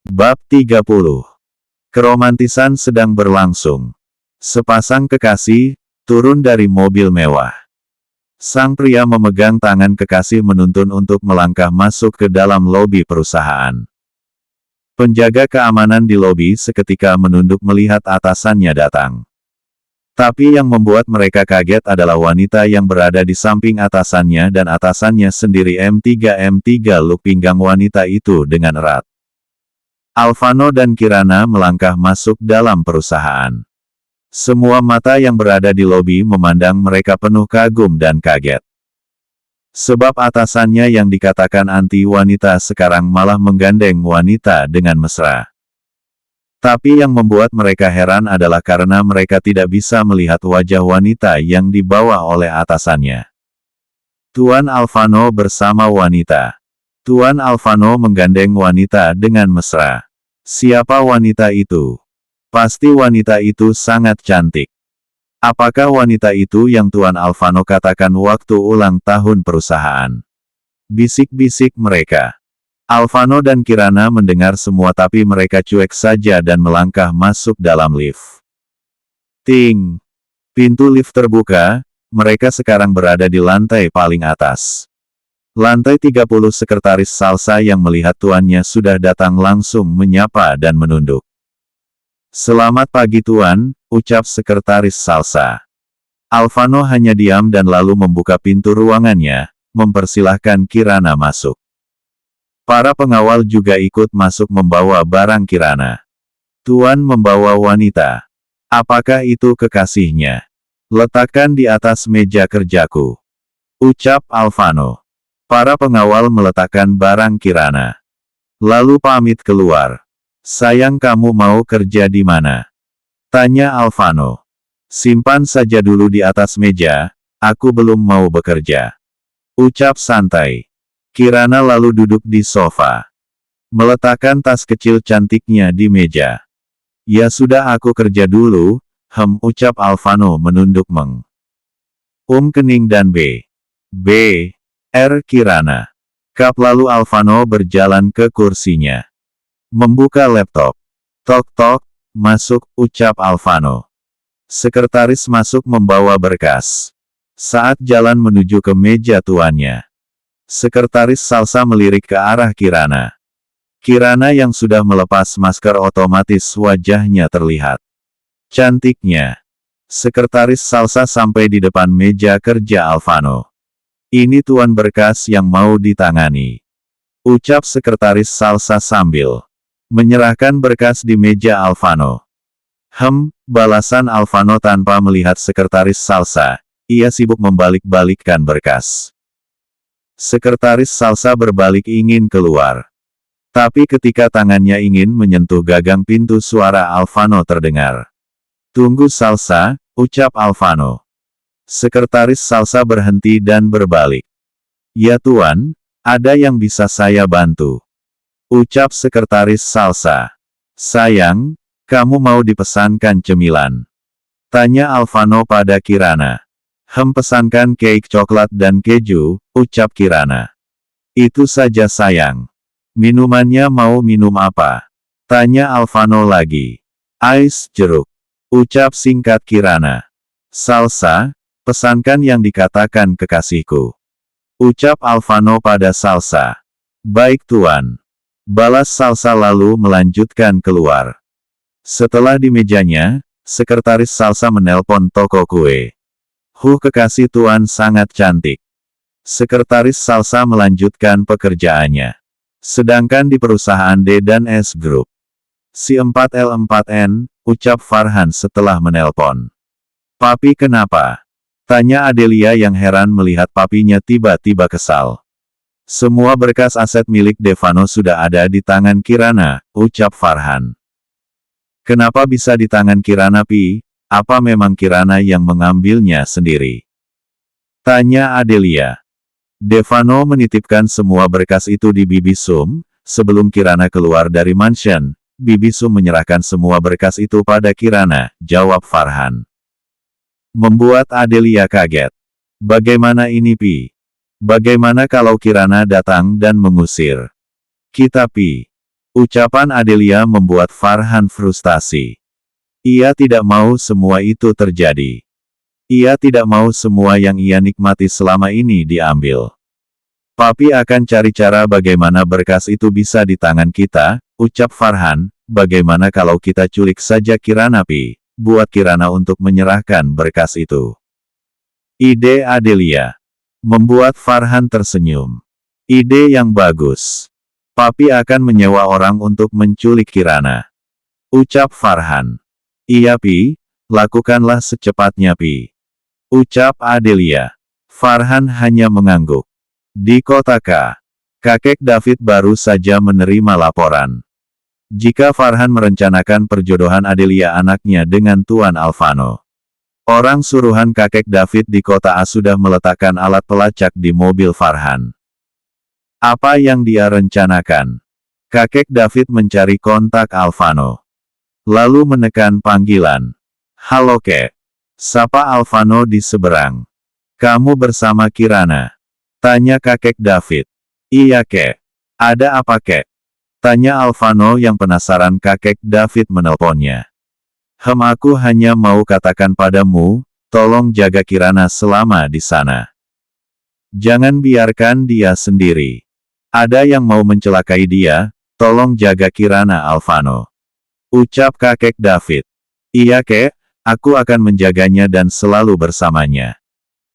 Bab 30. Keromantisan sedang berlangsung. Sepasang kekasih turun dari mobil mewah. Sang pria memegang tangan kekasih menuntun untuk melangkah masuk ke dalam lobi perusahaan. Penjaga keamanan di lobi seketika menunduk melihat atasannya datang. Tapi yang membuat mereka kaget adalah wanita yang berada di samping atasannya dan atasannya sendiri M3 luk pinggang wanita itu dengan erat. Alvano dan Kirana melangkah masuk dalam perusahaan. Semua mata yang berada di lobi memandang mereka penuh kagum dan kaget. Sebab atasannya yang dikatakan anti wanita sekarang malah menggandeng wanita dengan mesra. Tapi yang membuat mereka heran adalah karena mereka tidak bisa melihat wajah wanita yang dibawa oleh atasannya. Tuan Alvano bersama wanita. Tuan Alvano menggandeng wanita dengan mesra. Siapa wanita itu? Pasti wanita itu sangat cantik. Apakah wanita itu yang Tuan Alvano katakan waktu ulang tahun perusahaan? Bisik-bisik mereka. Alvano dan Kirana mendengar semua tapi mereka cuek saja dan melangkah masuk dalam lift. Ting! Pintu lift terbuka, mereka sekarang berada di lantai paling atas. Lantai 30 sekretaris Salsa yang melihat tuannya sudah datang langsung menyapa dan menunduk. Selamat pagi tuan, ucap sekretaris Salsa. Alvano hanya diam dan lalu membuka pintu ruangannya, mempersilahkan Kirana masuk. Para pengawal juga ikut masuk membawa barang Kirana. Tuan membawa wanita. Apakah itu kekasihnya? Letakkan di atas meja kerjaku, ucap Alvano. Para pengawal meletakkan barang Kirana. Lalu pamit keluar. Sayang kamu mau kerja di mana? Tanya Alvano. Simpan saja dulu di atas meja, aku belum mau bekerja. Ucap santai. Kirana lalu duduk di sofa. Meletakkan tas kecil cantiknya di meja. Ya sudah aku kerja dulu, ucap Alvano menunduk meng. Kening dan R. Kirana. Lalu Alvano berjalan ke kursinya. Membuka laptop. Tok-tok, masuk, ucap Alvano. Sekretaris masuk membawa berkas. Saat jalan menuju ke meja tuannya, Sekretaris Salsa melirik ke arah Kirana. Kirana yang sudah melepas masker otomatis wajahnya terlihat cantiknya. Sekretaris Salsa sampai di depan meja kerja Alvano. Ini tuan berkas yang mau ditangani, ucap Sekretaris Salsa sambil menyerahkan berkas di meja Alvano. Balasan Alvano tanpa melihat Sekretaris Salsa, ia sibuk membalik-balikkan berkas. Sekretaris Salsa berbalik ingin keluar. Tapi ketika tangannya ingin menyentuh gagang pintu suara Alvano terdengar. Tunggu Salsa, ucap Alvano. Sekretaris Salsa berhenti dan berbalik. Ya tuan, ada yang bisa saya bantu, ucap Sekretaris Salsa. Sayang, kamu mau dipesankan cemilan? Tanya Alvano pada Kirana. Pesankan cake coklat dan keju, ucap Kirana. Itu saja sayang. Minumannya mau minum apa? Tanya Alvano lagi. Ais jeruk, ucap singkat Kirana. Salsa, pesankan yang dikatakan kekasihku, ucap Alvano pada Salsa. Baik tuan, balas Salsa lalu melanjutkan keluar. Setelah di mejanya, Sekretaris Salsa menelpon toko kue. Kekasih tuan sangat cantik. Sekretaris Salsa melanjutkan pekerjaannya. Sedangkan di perusahaan D&S Group, si 4L4N, ucap Farhan setelah menelpon. Papi kenapa? Tanya Adelia yang heran melihat papinya tiba-tiba kesal. Semua berkas aset milik Devano sudah ada di tangan Kirana, ucap Farhan. Kenapa bisa di tangan Kirana Pi? Apa memang Kirana yang mengambilnya sendiri? Tanya Adelia. Devano menitipkan semua berkas itu di Bibi Sum. Sebelum Kirana keluar dari mansion, Bibi Sum menyerahkan semua berkas itu pada Kirana, jawab Farhan. Membuat Adelia kaget. Bagaimana ini Pi? Bagaimana kalau Kirana datang dan mengusir kita Pi? Ucapan Adelia membuat Farhan frustasi. Ia tidak mau semua itu terjadi. Ia tidak mau semua yang ia nikmati selama ini diambil. Papi akan cari cara bagaimana berkas itu bisa di tangan kita, ucap Farhan. Bagaimana kalau kita culik saja Kirana Pi, buat Kirana untuk menyerahkan berkas itu. Ide Adelia membuat Farhan tersenyum. Ide yang bagus. Papi akan menyewa orang untuk menculik Kirana. Ucap Farhan. Iya Pi, lakukanlah secepatnya Pi. Ucap Adelia. Farhan hanya mengangguk. Di kota K, kakek David baru saja menerima laporan. Jika Farhan merencanakan perjodohan Adelia anaknya dengan Tuan Alfano. Orang suruhan kakek David di kota A sudah meletakkan alat pelacak di mobil Farhan. Apa yang dia rencanakan? Kakek David mencari kontak Alfano. Lalu menekan panggilan. Halo Kek. Sapa Alfano di seberang. Kamu bersama Kirana? Tanya kakek David. Iya Kek. Ada apa Kek? Tanya Alfano yang penasaran. Kakek David menelponnya. Aku hanya mau katakan padamu, tolong jaga Kirana selama di sana. Jangan biarkan dia sendiri. Ada yang mau mencelakai dia, tolong jaga Kirana Alfano. Ucap kakek David. Iya Kek, aku akan menjaganya dan selalu bersamanya.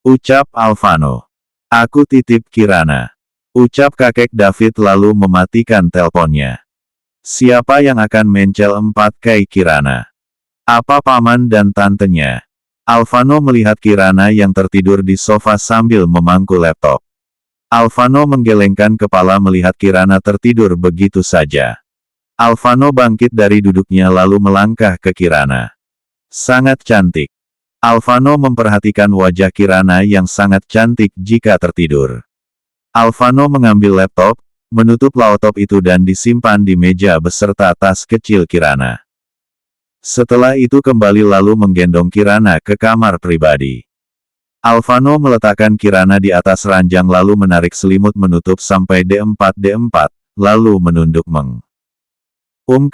Ucap Alfano. Aku titip Kirana. Ucap kakek David lalu mematikan teleponnya. Siapa yang akan mencel 4K Kirana? Apa paman dan tantenya? Alfano melihat Kirana yang tertidur di sofa sambil memangku laptop. Alfano menggelengkan kepala melihat Kirana tertidur begitu saja. Alfano bangkit dari duduknya lalu melangkah ke Kirana. Sangat cantik. Alfano memperhatikan wajah Kirana yang sangat cantik jika tertidur. Alfano mengambil laptop, menutup laptop itu dan disimpan di meja beserta tas kecil Kirana. Setelah itu kembali lalu menggendong Kirana ke kamar pribadi. Alfano meletakkan Kirana di atas ranjang lalu menarik selimut menutup sampai D4, lalu menunduk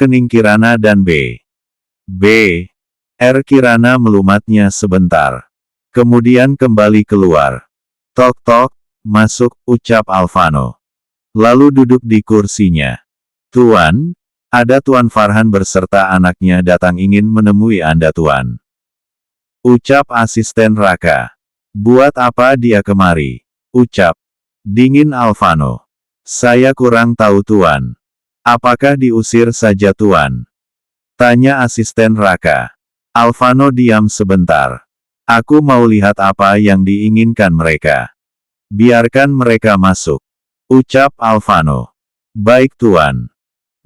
kening Kirana dan Kirana melumatnya sebentar. Kemudian kembali keluar. Tok tok, masuk, ucap Alfano. Lalu duduk di kursinya. Tuan, ada Tuan Farhan beserta anaknya datang ingin menemui Anda Tuan. Ucap asisten Raka. Buat apa dia kemari? Ucap. Dingin Alfano. Saya kurang tahu Tuan. Apakah diusir saja Tuan? Tanya asisten Raka. Alfano diam sebentar. Aku mau lihat apa yang diinginkan mereka. Biarkan mereka masuk. Ucap Alfano. Baik Tuan.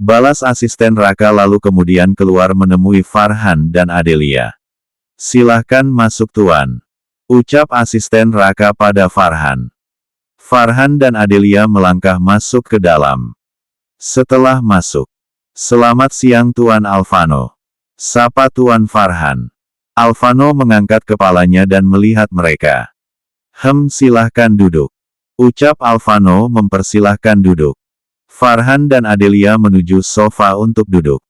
Balas asisten Raka lalu kemudian keluar menemui Farhan dan Adelia. Silahkan masuk Tuan. Ucap asisten Raka pada Farhan. Farhan dan Adelia melangkah masuk ke dalam. Setelah masuk. Selamat siang Tuan Alfano. Sapa Tuan Farhan. Alfano mengangkat kepalanya dan melihat mereka. Silahkan duduk. Ucap Alfano mempersilahkan duduk. Farhan dan Adelia menuju sofa untuk duduk.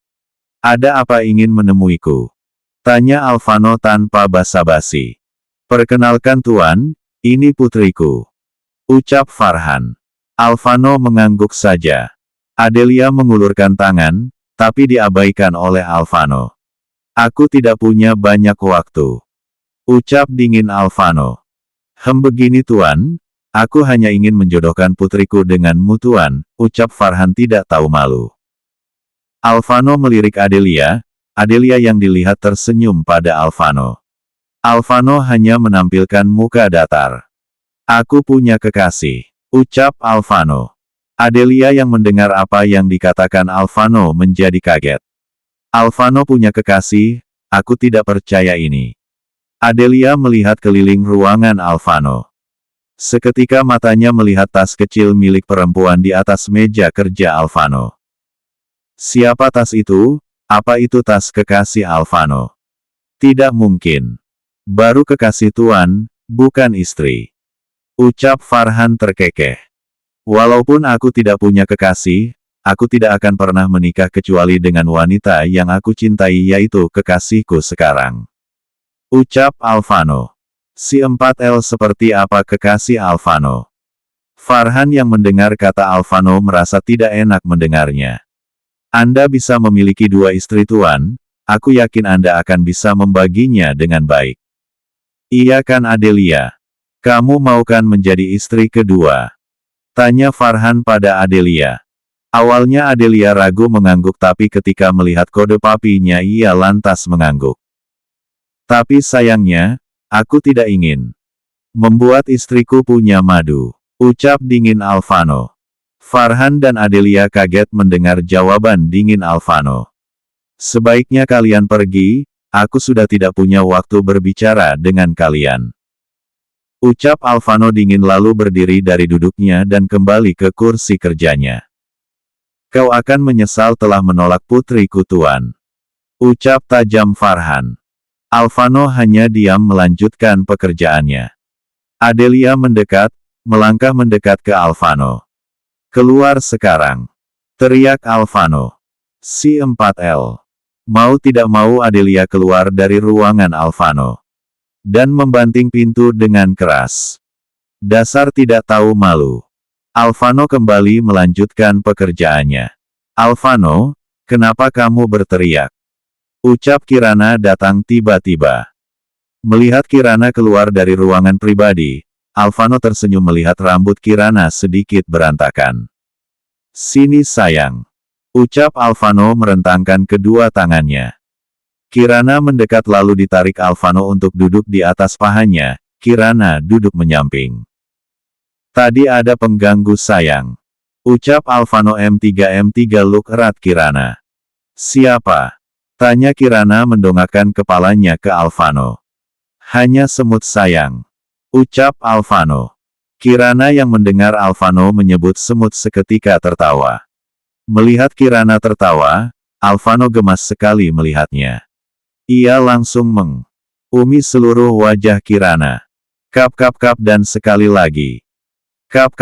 Ada apa ingin menemuiku? Tanya Alfano tanpa basa-basi. Perkenalkan Tuan, ini putriku. Ucap Farhan. Alfano mengangguk saja. Adelia mengulurkan tangan, tapi diabaikan oleh Alfano. Aku tidak punya banyak waktu. Ucap dingin Alfano. Begini Tuan, aku hanya ingin menjodohkan putriku denganmu Tuan, ucap Farhan tidak tahu malu. Alfano melirik Adelia, Adelia yang dilihat tersenyum pada Alfano. Alfano hanya menampilkan muka datar. Aku punya kekasih, ucap Alfano. Adelia yang mendengar apa yang dikatakan Alfano menjadi kaget. Alfano punya kekasih, aku tidak percaya ini. Adelia melihat keliling ruangan Alfano. Seketika matanya melihat tas kecil milik perempuan di atas meja kerja Alfano. Siapa tas itu? Apa itu tas kekasih Alfano? Tidak mungkin. Baru kekasih Tuan, bukan istri. Ucap Farhan terkekeh. Walaupun aku tidak punya kekasih, aku tidak akan pernah menikah kecuali dengan wanita yang aku cintai yaitu kekasihku sekarang. Ucap Alvano. Si 4L seperti apa kekasih Alvano? Farhan yang mendengar kata Alvano merasa tidak enak mendengarnya. Anda bisa memiliki 2 istri tuan, aku yakin Anda akan bisa membaginya dengan baik. Iya kan Adelia? Kamu mau kan menjadi istri kedua? Tanya Farhan pada Adelia. Awalnya Adelia ragu mengangguk tapi ketika melihat kode papinya ia lantas mengangguk. Tapi sayangnya, aku tidak ingin membuat istriku punya madu. Ucap dingin Alvano. Farhan dan Adelia kaget mendengar jawaban dingin Alvano. Sebaiknya kalian pergi, aku sudah tidak punya waktu berbicara dengan kalian. Ucap Alvano dingin lalu berdiri dari duduknya dan kembali ke kursi kerjanya. Kau akan menyesal telah menolak putriku tuan. Ucap tajam Farhan. Alvano hanya diam melanjutkan pekerjaannya. Adelia melangkah mendekat ke Alvano. Keluar sekarang. Teriak Alvano. Si 4L. Mau tidak mau Adelia keluar dari ruangan Alvano. Dan membanting pintu dengan keras. Dasar tidak tahu malu. Alvano kembali melanjutkan pekerjaannya. Alvano, kenapa kamu berteriak? Ucap Kirana datang tiba-tiba. Melihat Kirana keluar dari ruangan pribadi, Alvano tersenyum melihat rambut Kirana sedikit berantakan. Sini sayang. Ucap Alvano merentangkan kedua tangannya. Kirana mendekat lalu ditarik Alvano untuk duduk di atas pahanya, Kirana duduk menyamping. Tadi ada pengganggu sayang. Ucap Alvano M3 look erat Kirana. Siapa? Tanya Kirana mendongakkan kepalanya ke Alvano. Hanya semut sayang. Ucap Alvano. Kirana yang mendengar Alvano menyebut semut seketika tertawa. Melihat Kirana tertawa, Alvano gemas sekali melihatnya. Ia langsung mengumi seluruh wajah Kirana. Kap dan sekali lagi. Kap.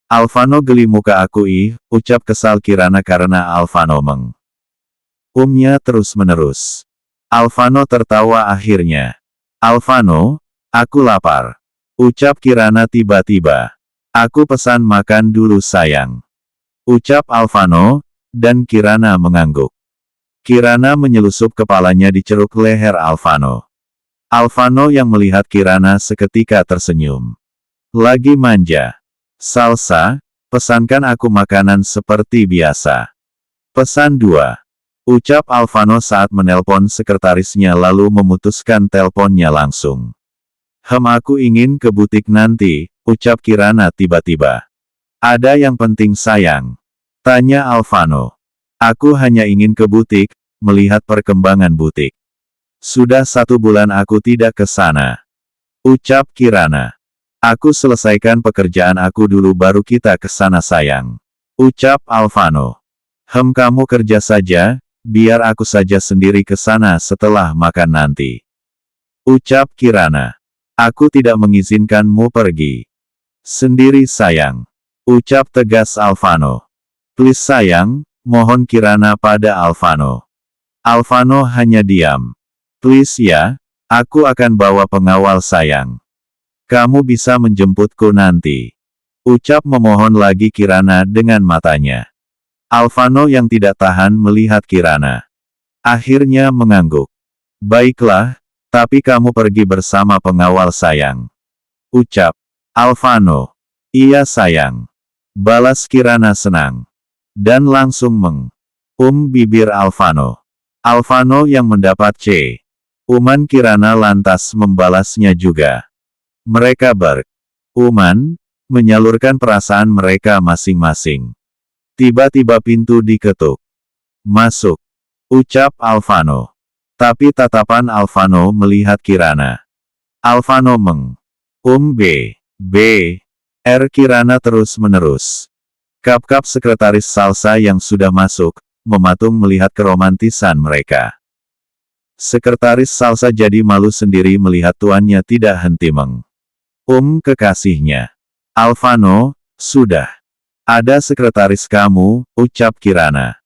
Alvano geli muka aku ucap kesal Kirana karena Alvano umnya terus-menerus. Alvano tertawa akhirnya. Alvano, aku lapar. Ucap Kirana tiba-tiba. Aku pesan makan dulu sayang. Ucap Alvano, dan Kirana mengangguk. Kirana menyelusup kepalanya di ceruk leher Alvano. Alvano yang melihat Kirana seketika tersenyum. Lagi manja. Salsa, pesankan aku makanan seperti biasa. Pesan 2. Ucap Alvano saat menelpon sekretarisnya lalu memutuskan teleponnya langsung. Aku ingin ke butik nanti, ucap Kirana tiba-tiba. Ada yang penting sayang? Tanya Alvano. Aku hanya ingin ke butik, melihat perkembangan butik. Sudah 1 bulan aku tidak ke sana. Ucap Kirana. Aku selesaikan pekerjaan aku dulu baru kita ke sana sayang. Ucap Alvano. Kamu kerja saja. Biar aku saja sendiri ke sana setelah makan nanti. Ucap Kirana. Aku tidak mengizinkanmu pergi. Sendiri sayang. Ucap tegas Alvano. Please sayang, mohon Kirana pada Alvano. Alvano hanya diam. Please ya, aku akan bawa pengawal sayang. Kamu bisa menjemputku nanti. Ucap memohon lagi Kirana dengan matanya. Alvano yang tidak tahan melihat Kirana. Akhirnya mengangguk. Baiklah, tapi kamu pergi bersama pengawal sayang. Ucap Alvano. Iya sayang. Balas Kirana senang. Dan langsung bibir Alvano. Alvano yang mendapat uman Kirana lantas membalasnya juga. Mereka menyalurkan perasaan mereka masing-masing. Tiba-tiba pintu diketuk. Masuk. Ucap Alvano. Tapi tatapan Alvano melihat Kirana. Alvano Kirana terus-menerus. Kap sekretaris salsa yang sudah masuk, mematung melihat keromantisan mereka. Sekretaris salsa jadi malu sendiri melihat tuannya tidak henti kekasihnya. Alvano, sudah. Ada sekretaris kamu, ucap Kirana.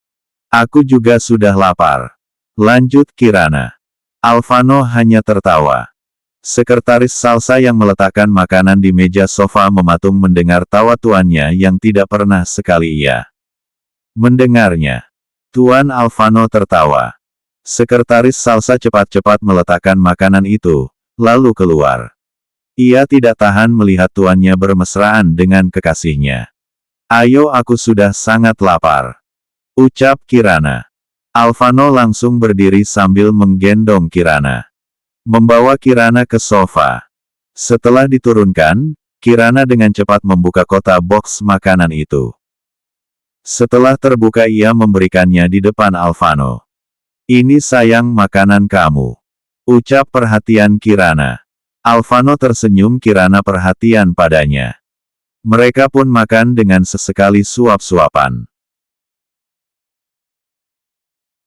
Aku juga sudah lapar. Lanjut Kirana. Alvano hanya tertawa. Sekretaris Salsa yang meletakkan makanan di meja sofa mematung mendengar tawa tuannya yang tidak pernah sekali ia mendengarnya. Tuan Alvano tertawa. Sekretaris Salsa cepat-cepat meletakkan makanan itu, lalu keluar. Ia tidak tahan melihat tuannya bermesraan dengan kekasihnya. Ayo, aku sudah sangat lapar, ucap Kirana. Alvano langsung berdiri sambil menggendong Kirana. Membawa Kirana ke sofa. Setelah diturunkan, Kirana dengan cepat membuka kotak box makanan itu. Setelah terbuka ia memberikannya di depan Alvano. Ini sayang makanan kamu, ucap perhatian Kirana. Alvano tersenyum. Kirana perhatian padanya. Mereka pun makan dengan sesekali suap-suapan.